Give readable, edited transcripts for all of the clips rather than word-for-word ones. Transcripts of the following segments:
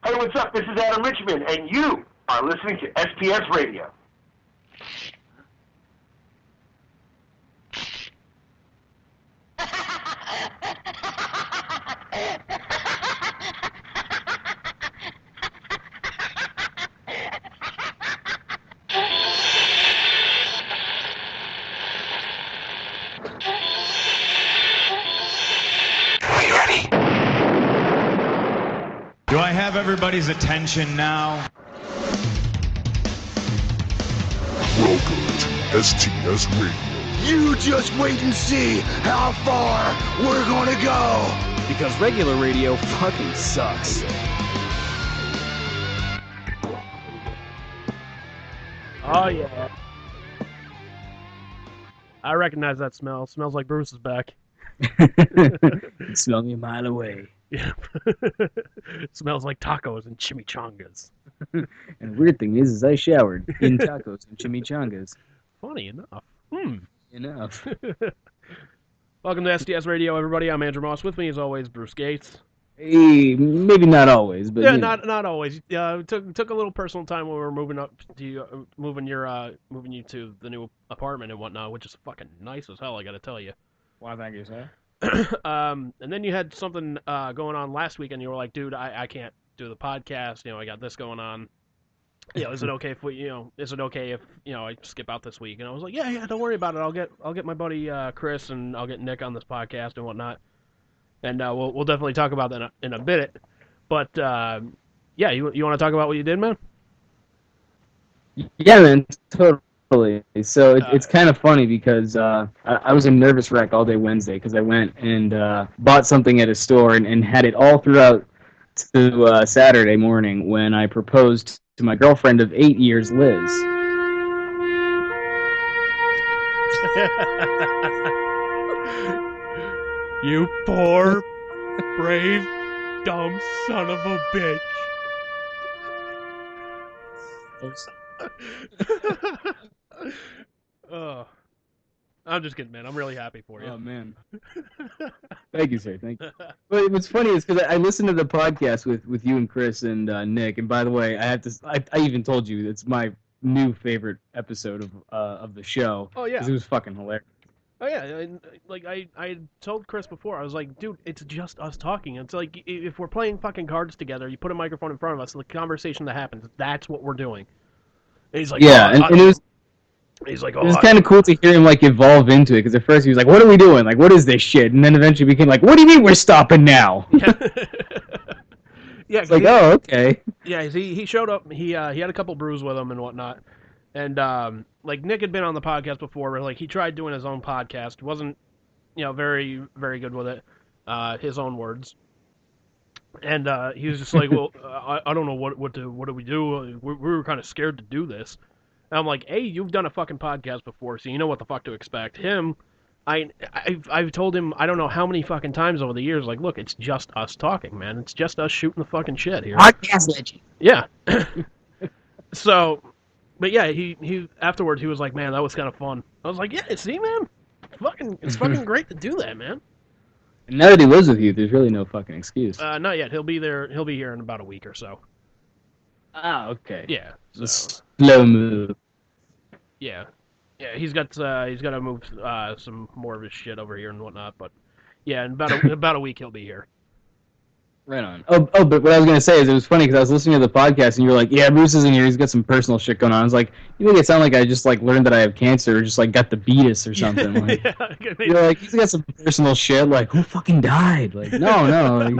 Hey, what's up? This is Adam Richman, and you are listening to SPS Radio. Do I have everybody's attention now? Welcome to STS Radio. You just wait and see how far we're gonna go. Because regular radio fucking sucks. Oh yeah. I recognize that smell. It smells like Bruce is back. It smelled me a mile away. Yeah. It smells like tacos and chimichangas. And the weird thing is I showered in tacos and chimichangas. Funny enough. Enough. Welcome to STS Radio, everybody. I'm Andrew Moss. With me, as always, Bruce Gates. Hey, maybe not always, but yeah, you know. not always. Took a little personal time when we were moving up to moving you to the new apartment and whatnot, which is fucking nice as hell. I got to tell you. Why, thank you, sir. And then you had something going on last week, and you were like, "Dude, I can't do the podcast. I got this going on. Is it okay if I skip out this week?" And I was like, "Yeah, don't worry about it. I'll get my buddy Chris, and I'll get Nick on this podcast and whatnot, and we'll definitely talk about that in a bit. But yeah, you want to talk about what you did, man? Yeah, man, totally. So it's kind of funny because I was a nervous wreck all day Wednesday because I went and bought something at a store and had it all throughout to Saturday morning when I proposed to my girlfriend of 8 years, Liz. You poor, brave, dumb son of a bitch. Oh, I'm just kidding, man. I'm really happy for you. Oh, man. Thank you, sir. Thank you. But what's funny is because I listened to the podcast with you and Chris and Nick, and by the way, I even told you it's my new favorite episode of the show. Oh, yeah. Because it was fucking hilarious. Oh, yeah. I told Chris before, I was like, dude, it's just us talking. It's like, if we're playing fucking cards together, you put a microphone in front of us, the conversation that happens, that's what we're doing. And he's like, yeah, and it was... He's like, it was kind of cool to hear him evolve into it because at first he was like, "What are we doing? What is this shit?" And then eventually became like, "What do you mean we're stopping now?" Yeah, yeah. It's like, oh, okay. Yeah, he showed up. He had a couple brews with him and whatnot, and Nick had been on the podcast before. Where he tried doing his own podcast, wasn't very very good with it, his own words, and he was just like, "Well, I don't know what do we do? We were kind of scared to do this." And I'm like, hey, you've done a fucking podcast before, so you know what the fuck to expect. Him, I've told him I don't know how many fucking times over the years, look, it's just us talking, man. It's just us shooting the fucking shit here. Podcast legend. Yeah. So, but yeah, he afterwards he was like, man, that was kind of fun. I was like, yeah, see, man, it's fucking great to do that, man. And now that he lives with you, there's really no fucking excuse. Not yet. He'll be here in about a week or so. Ah, okay. Yeah. So. Slow move. Yeah, he's got to move some more of his shit over here and whatnot. But yeah, in about a week he'll be here. Right on. Oh, but what I was gonna say is it was funny because I was listening to the podcast and you were like, "Yeah, Bruce isn't here. He's got some personal shit going on." I was like, "You make it sound like I just learned that I have cancer or just got the beatus or something." Yeah, you're like, "He's got some personal shit." Who fucking died? No.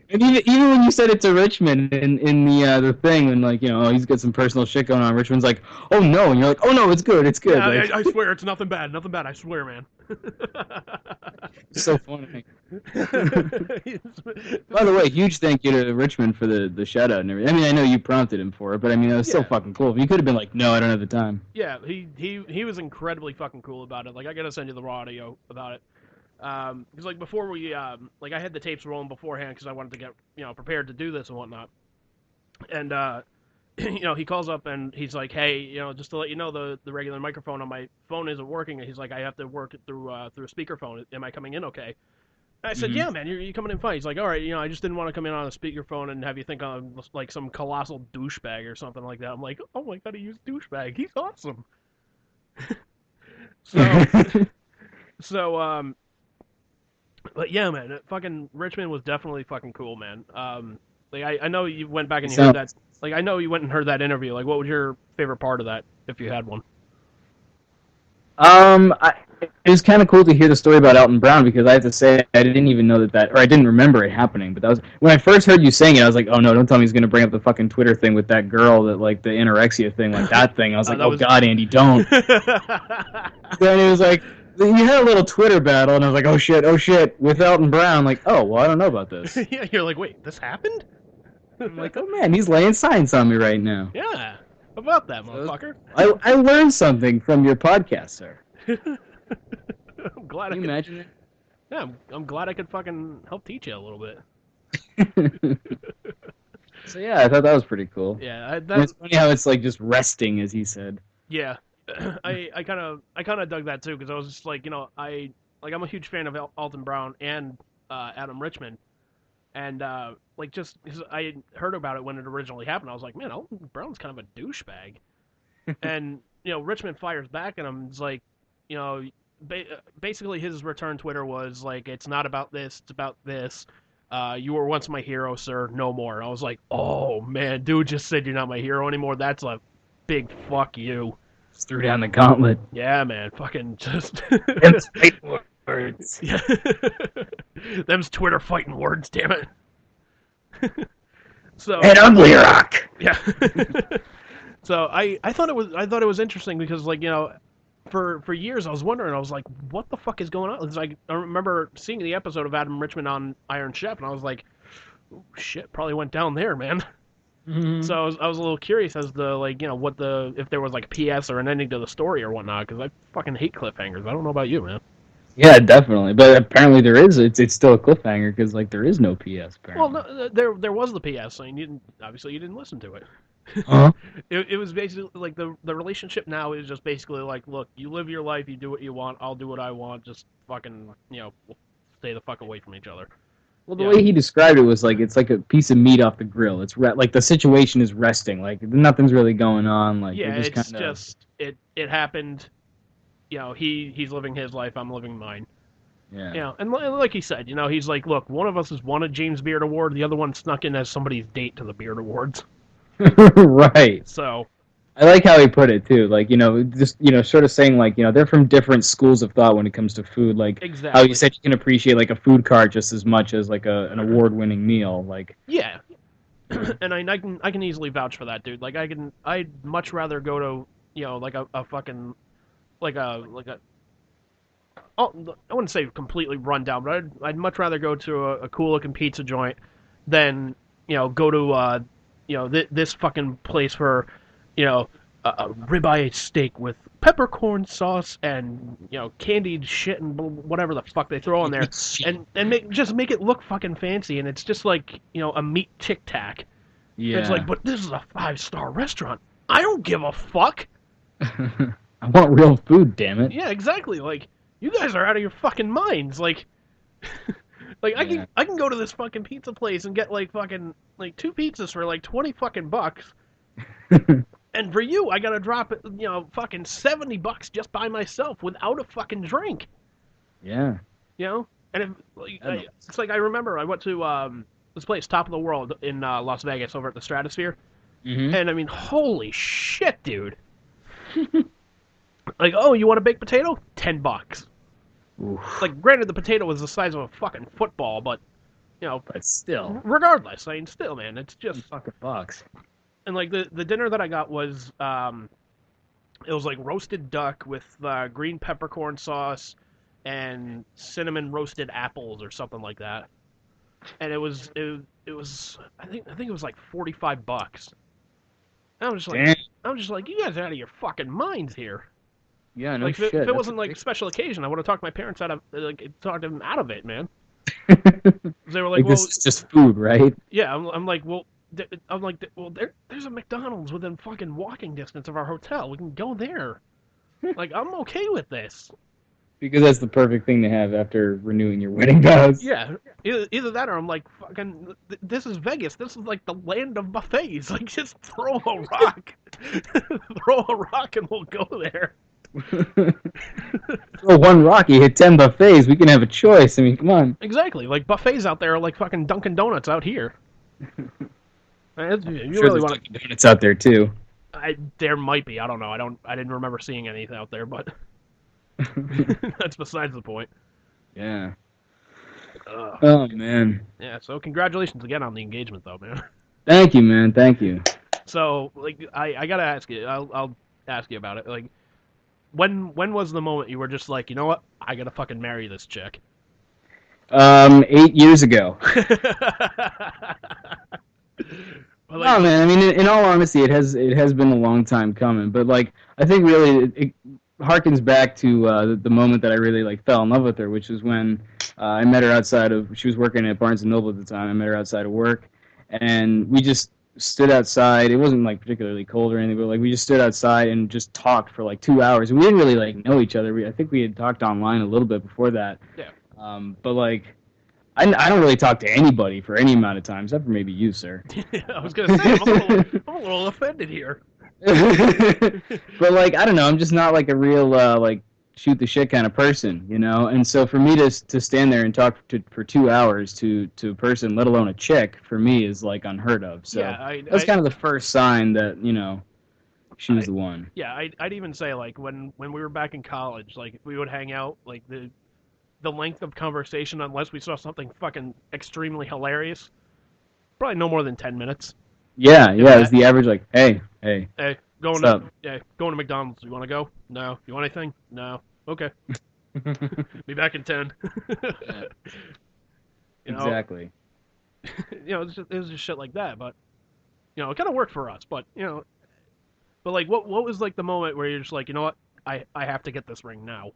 And even when you said it to Richman in the thing, and he's got some personal shit going on, Richman's like, "Oh no," and you're like, "Oh no, it's good, it's good." Yeah, I swear, it's nothing bad, I swear, man. It's so funny. By the way, huge thank you to Richman for the shout out and everything. I mean, I know you prompted him for it, but I mean, it was so fucking cool. You could have been like, "No, I don't have the time." Yeah, he was incredibly fucking cool about it. I gotta send you the raw audio about it. Because before we I had the tapes rolling beforehand because I wanted to get prepared to do this and whatnot, and he calls up and he's like, hey, just to let you know, the regular microphone on my phone isn't working, and he's like, I have to work it through a speakerphone. Am I coming in okay? I said, yeah, man, you're coming in fine. He's like, all right, I just didn't want to come in on a speakerphone and have you think I'm like some colossal douchebag or something like that. I'm like, oh my god, he used douchebag. He's awesome. So, but yeah, man, fucking Richman was definitely fucking cool, man. Like I know you went back and you heard that. Like I know you went and heard that interview. Like, what was your favorite part of that, if you had one? It was kind of cool to hear the story about Elton Brown because I have to say I didn't even know or I didn't remember it happening. But that was when I first heard you saying it. I was like, oh no, don't tell me he's gonna bring up the fucking Twitter thing with that girl that like the anorexia thing, like that thing. I was like, oh god, Andy, don't. Then it was like you had a little Twitter battle, and I was like, oh shit, with Elton Brown. Like, oh well, I don't know about this. Yeah, you're like, wait, this happened? I'm like, oh man, he's laying science on me right now. Yeah, about that motherfucker. I learned something from your podcast, sir. I'm glad Can you imagine it? Yeah, I'm glad I could fucking help teach you a little bit. So yeah, I thought that was pretty cool. Yeah, it's funny how it's like just resting, as he said. Yeah, I kind of dug that too because I was just like, I'm a huge fan of Alton Brown and Adam Richman, and like just cause I heard about it when it originally happened. I was like, man, Alton Brown's kind of a douchebag, and Richman fires back at him. It's like, basically his return Twitter was like, it's not about this, it's about this. You were once my hero, sir, no more. And I was like, oh man, dude just said you're not my hero anymore. That's a big fuck you. Just threw down the gauntlet. Yeah, man, fucking just Them's fighting words. Yeah. Them's Twitter fighting words, damn it. So an ugly rock. Yeah. So I thought it was interesting because like, for years I was wondering, I was like, what the fuck is going on? It's like I remember seeing the episode of Adam Richman on Iron Chef, and I was like, oh, shit, probably went down there, man. Mm-hmm. So I was a little curious as to like, if there was like a PS or an ending to the story or whatnot, because I fucking hate cliffhangers. I don't know about you, man. Yeah, definitely. But apparently there is. It's still a cliffhanger because like there is no PS. Apparently. Well, no, there was the PS, and you didn't listen to it. Uh-huh. It was basically like the relationship now is just basically like, look, you live your life, you do what you want, I'll do what I want, just fucking, we'll stay the fuck away from each other. Well, the way he described it was like it's like a piece of meat off the grill. It's like the situation is resting, like nothing's really going on. Like yeah, it's just it happened. He's living his life, I'm living mine. Yeah. And like he said, he's like, look, one of us has won a James Beard Award, the other one snuck in as somebody's date to the Beard Awards. Right. So I like how he put it too. Like, just sort of saying like, they're from different schools of thought when it comes to food. Like exactly. How you said you can appreciate like a food cart just as much as like an award-winning meal. Like yeah. And I can easily vouch for that, dude. Like I'd much rather go to like a fucking like a I wouldn't say completely run down, but I'd much rather go to a cool looking pizza joint than go to this fucking place for, a ribeye steak with peppercorn sauce and, candied shit and whatever the fuck they throw on there. And make it look fucking fancy. And it's just like, a meat Tic Tac. Yeah. It's like, but this is a 5-star restaurant. I don't give a fuck. I want real food, damn it. Yeah, exactly. Like, you guys are out of your fucking minds. Like... Like yeah. I can go to this fucking pizza place and get like fucking like 2 pizzas for like 20 fucking bucks. And for you, I gotta drop fucking $70 just by myself without a fucking drink. Yeah. And it's like I remember I went to this place, Top of the World in Las Vegas over at the Stratosphere. Mm-hmm. And I mean, holy shit, dude. Like, oh, you want a baked potato? $10. Oof. Like, granted, the potato was the size of a fucking football, but, But still. Regardless, I mean, still, man, it's just... Fucking bucks. And, like, the dinner that I got was, it was, like, roasted duck with green peppercorn sauce and cinnamon roasted apples or something like that. And it was I think it was, like, $45. And I'm just like, you guys are out of your fucking minds here. Yeah, no like, shit. If it wasn't like a special occasion, I would have talked my parents out of talked them out of it, man. They were like, well, this is just food, right? Yeah, I'm like, well, there's a McDonald's within fucking walking distance of our hotel. We can go there. Like, I'm okay with this. Because that's the perfect thing to have after renewing your wedding vows. Yeah, either that or I'm like, fucking, this is Vegas. This is like the land of buffets. Like, just throw a rock. Throw a rock and we'll go there. Throw one rock, you hit 10 buffets. We can have a choice. I mean, come on. Exactly. Like, buffets out there are like fucking Dunkin' Donuts out here. You Sure, really there's want Dunkin' Donuts out there, too. There might be. I don't know. I didn't remember seeing anything out there, but that's besides the point. Yeah. Oh, man. Yeah, so congratulations again on the engagement, though, man. Thank you, man. Thank you. So, like, I gotta ask you. I'll ask you about it. Like, when was the moment you were just like, you know what? I gotta fucking marry this chick. 8 years ago. But, like, Oh man, I mean, in all honesty, it has been a long time coming. But like, I think really it harkens back to the moment that I really like fell in love with her, which is when I met her outside of. She was working at Barnes and Noble at the time. I met her outside of work, and we just stood outside. It wasn't like particularly cold or anything, but like we just stood outside and just talked for like 2 hours. And we didn't really like know each other. I think we had talked online a little bit before that. Yeah. But like. I don't really talk to anybody for any amount of time, except for maybe you, sir. I was gonna say, I'm a little offended here. But like, I don't know, I'm just not like a real like shoot the shit kind of person, you know. And so for me to stand there and talk for 2 hours to a person, let alone a chick, for me is like unheard of. So Yeah, that's kind of the first sign that she was the one. Yeah, I'd even say like when we were back in college, like if we would hang out, like the length of conversation, unless we saw something fucking extremely hilarious, probably no more than 10 minutes. Yeah, it was the average like, hey, going what's to McDonald's. You want to go? No. You want anything? No. Okay. Be back in 10. Exactly. It was just shit like that, but it kind of worked for us. But but like, what was like the moment where you're just like, you know what, I have to get this ring now.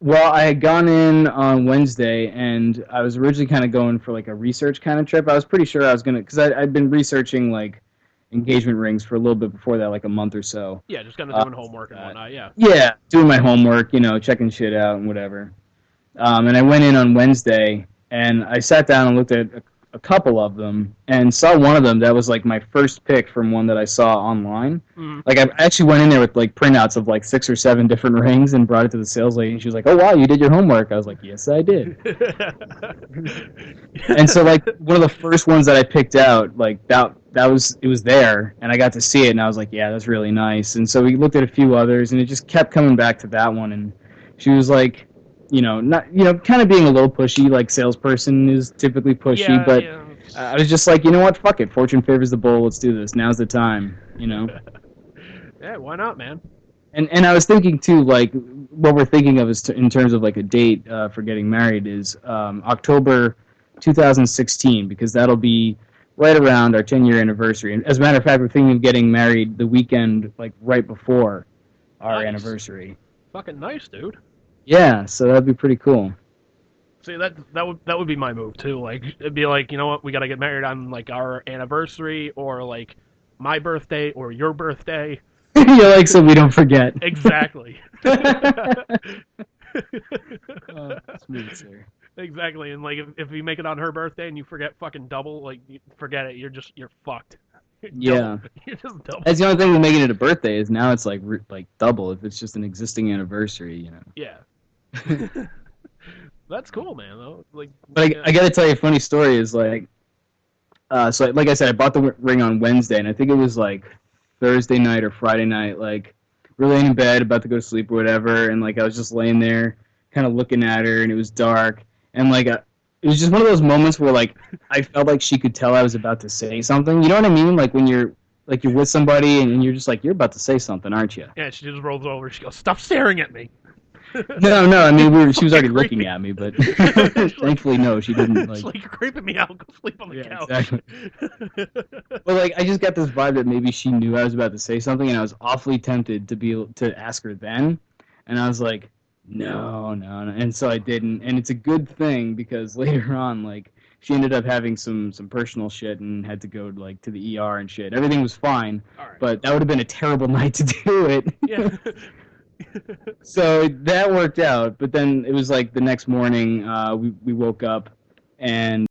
Well, I had gone in on Wednesday, and I was originally kind of going for like a research kind of trip. I was pretty sure I was gonna, because I'd been researching like engagement rings for a little bit before that, like a month or so. Yeah, just kind of doing homework and whatnot. Yeah. Yeah, doing my homework, checking shit out and whatever. And I went in on Wednesday, and I sat down and looked at a couple of them, and saw one of them that was like my first pick from one that I saw online. Mm-hmm. Like I actually went in there with like printouts of like 6 or 7 different rings and brought it to the sales lady, and she was like, "Oh wow, you did your homework." I was like, "Yes, I did." And so like one of the first ones that I picked out, like it was there, and I got to see it, and I was like, "Yeah, that's really nice." And so we looked at a few others, and it just kept coming back to that one, and she was like, not kind of being a little pushy, like salesperson is typically pushy, yeah, but yeah. I was just like, you know what, fuck it, fortune favors the bold, let's do this, now's the time, Yeah, why not, man? And I was thinking too, like what we're thinking of is in terms of like a date for getting married is October 2016, because that'll be right around our 10-year anniversary. And as a matter of fact, we're thinking of getting married the weekend like right before our anniversary. Fucking nice, dude. Yeah, so that'd be pretty cool. See, that would be my move too. Like, it'd be like, you know what, we gotta get married on like our anniversary, or like my birthday, or your birthday. You're like, so we don't forget. Exactly. Smooth, sir. Exactly, and like if you make it on her birthday and you forget fucking double, like forget it. You're fucked. Yeah. You're just double. That's the only thing with making it a birthday is now it's like double if it's just an existing anniversary, Yeah. That's cool, man. Though, like, but I gotta tell you a funny story is like, so like I said, I bought the ring on Wednesday, and I think it was like Thursday night or Friday night, like we're laying in bed about to go to sleep or whatever, and like I was just laying there, kind of looking at her, and it was dark, and like it was just one of those moments where like I felt like she could tell I was about to say something. You know what I mean? Like when you're with somebody and you're just like, you're about to say something, aren't you? Yeah, she just rolls over. She goes, "Stop staring at me." No. I mean, she was already looking at me, but thankfully, no, she didn't. Like, it's like, you're creeping me out. Go sleep on the couch. Exactly. Well, like I just got this vibe that maybe she knew I was about to say something, and I was awfully tempted to ask her then, and I was like, no, and so I didn't, and it's a good thing because later on, like she ended up having some personal shit and had to go like to the ER and shit. Everything was fine, All right. but that would have been a terrible night to do it. Yeah. So that worked out, but then it was like the next morning we woke up and